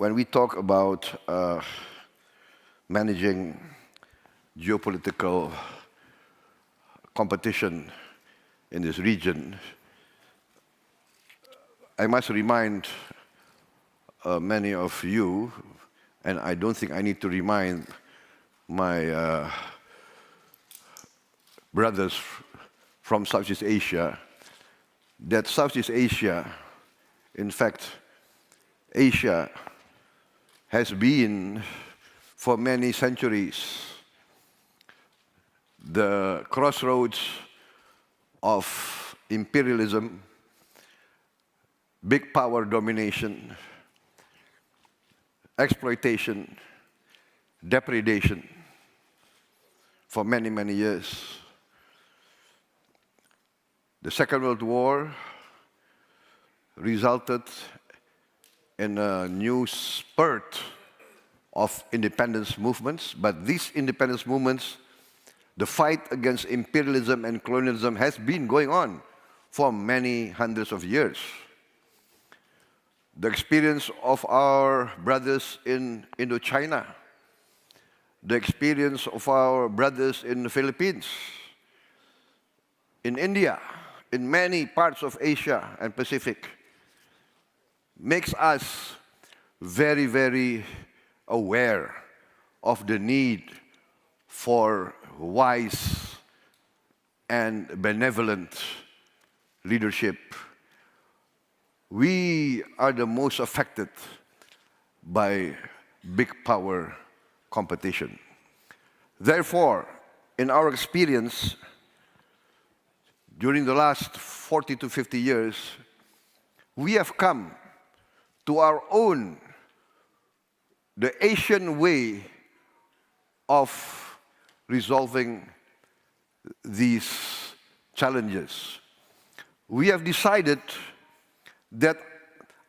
when we talk about managing geopolitical competition in this region, I must remind many of you, and I don't think I need to remind my brothers from Southeast Asia, that Southeast Asia, in fact, Asia has been for many centuries the crossroads of imperialism, big power domination, exploitation, depredation for many, many years. The Second World War resulted in a new spurt of independence movements, but these independence movements, the fight against imperialism and colonialism has been going on for many hundreds of years. The experience of our brothers in Indochina, the experience of our brothers in the Philippines, in India, in many parts of Asia and Pacific, makes us very, very aware of the need for wise and benevolent leadership. We are the most affected by big power competition. Therefore, in our experience, during the last 40 to 50 years, we have come to our own, the Asian way of resolving these challenges. We have decided that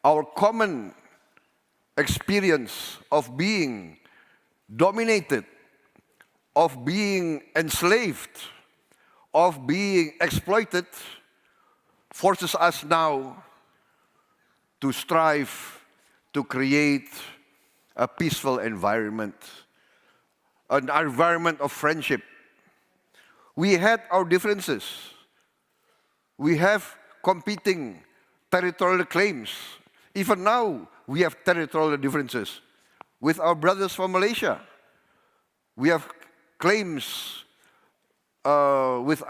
our common experience of being dominated, of being enslaved, of being exploited, forces us now to strive to create a peaceful environment, an environment of friendship. We had our differences. We have competing territorial claims. Even now, we have territorial differences with our brothers from Malaysia. We have claims with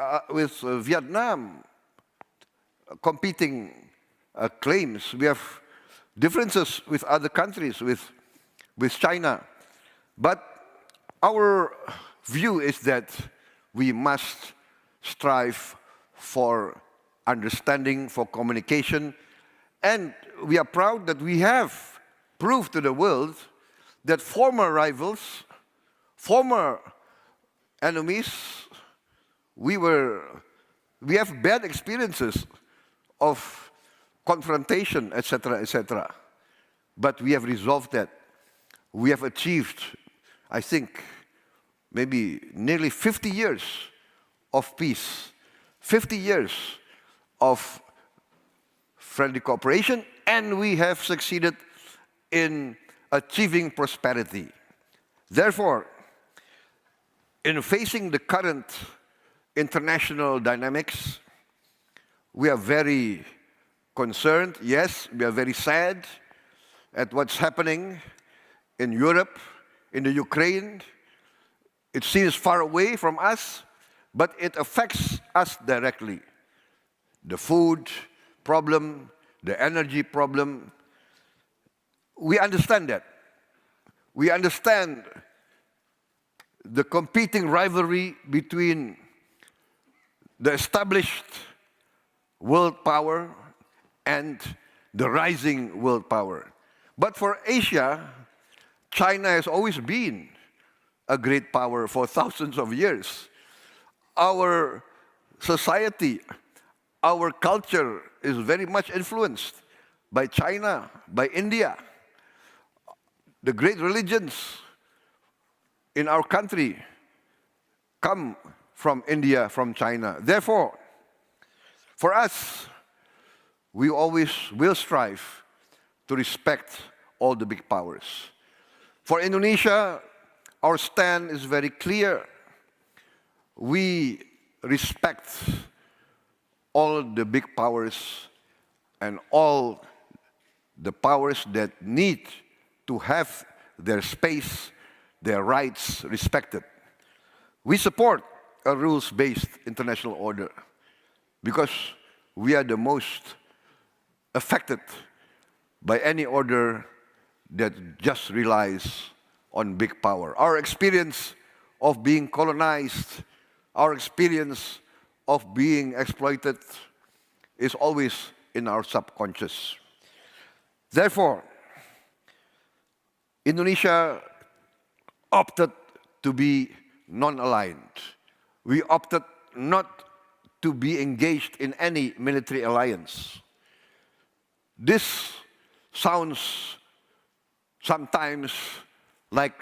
Vietnam, competing claims. We have differences with other countries, with China. But our view is that we must strive for understanding, for communication, and we are proud that we have proved to the world that former rivals, former enemies, we have bad experiences of confrontation, etc., etc. But we have resolved that. We have achieved, I think, maybe nearly 50 years of peace, 50 years of friendly cooperation, and we have succeeded in achieving prosperity. Therefore, in facing the current international dynamics, we are very concerned. Yes, we are very sad at what's happening in Europe, in the Ukraine. It seems far away from us, but it affects us directly. The food problem, the energy problem, we understand that. We understand the competing rivalry between the established world power and the rising world power. But for Asia, China has always been a great power for thousands of years. Our society, our culture is very much influenced by China, by India. The great religions in our country come from India, from China. Therefore, for us, we always will strive to respect all the big powers. For Indonesia, our stand is very clear. We respect all the big powers and all the powers that need to have their space, their rights respected. We support a rules-based international order because we are the most affected by any order that just relies on big power. Our experience of being colonized, our experience of being exploited is always in our subconscious. Therefore, Indonesia opted to be non-aligned. We opted not to be engaged in any military alliance. This sounds sometimes like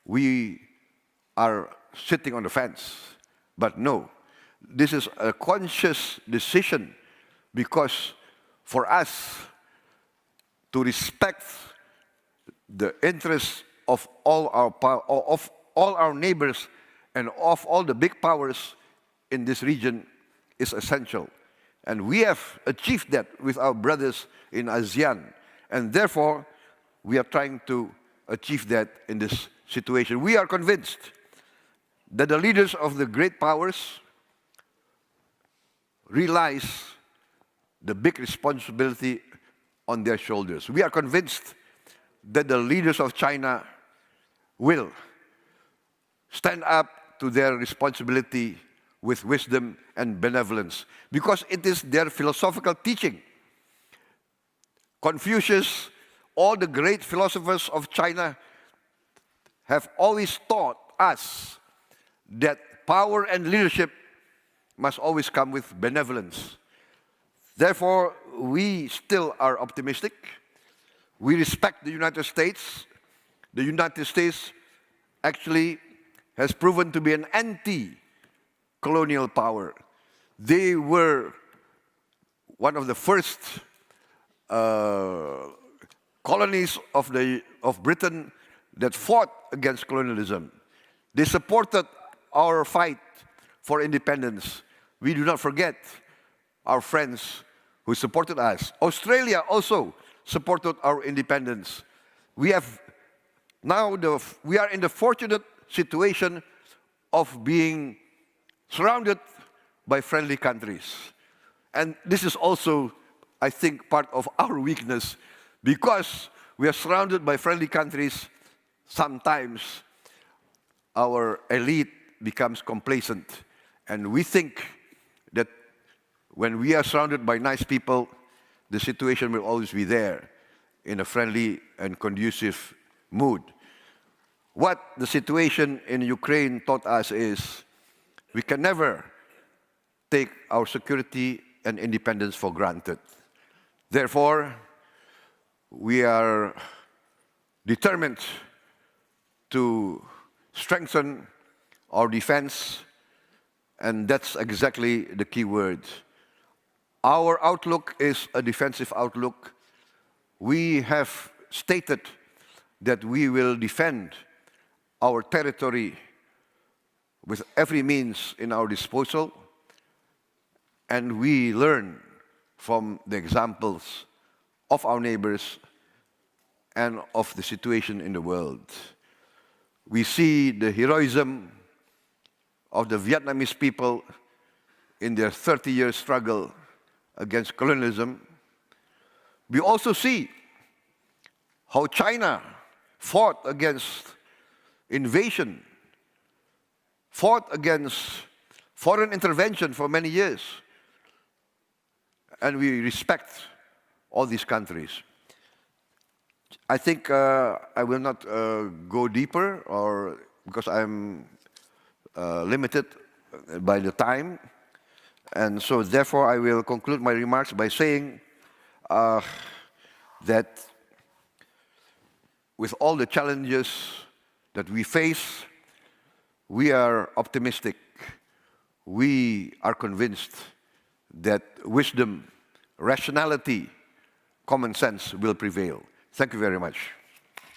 we are sitting on the fence, but no. This is a conscious decision because for us to respect the interests of all our neighbors and of all the big powers in this region is essential. And we have achieved that with our brothers in ASEAN. And therefore, we are trying to achieve that in this situation. We are convinced that the leaders of the great powers realize the big responsibility on their shoulders. We are convinced that the leaders of China will stand up to their responsibility with wisdom and benevolence, because it is their philosophical teaching. Confucius, all the great philosophers of China have always taught us that power and leadership must always come with benevolence. Therefore, we still are optimistic. We respect the United States. The United States actually has proven to be an anti-colonial power. They were one of the first colonies of Britain that fought against colonialism. They supported our fight for independence. We do not forget our friends who supported us. Australia also supported our independence. We are in the fortunate situation of being surrounded by friendly countries. And this is also, I think, part of our weakness. Because we are surrounded by friendly countries, sometimes our elite becomes complacent. And we think that when we are surrounded by nice people, the situation will always be there in a friendly and conducive mood. What the situation in Ukraine taught us is we can never take our security and independence for granted. Therefore, we are determined to strengthen our defense, and that's exactly the key word. Our outlook is a defensive outlook. We have stated that we will defend our territory with every means in our disposal, and we learn from the examples of our neighbors and of the situation in the world. We see the heroism of the Vietnamese people in their 30-year struggle against colonialism. We also see how China fought against invasion, fought against foreign intervention for many years. And we respect all these countries. I think I will not go deeper, or because I'm limited by the time. And so therefore I will conclude my remarks by saying that with all the challenges that we face, we are optimistic. We are convinced that wisdom, rationality, common sense will prevail. Thank you very much.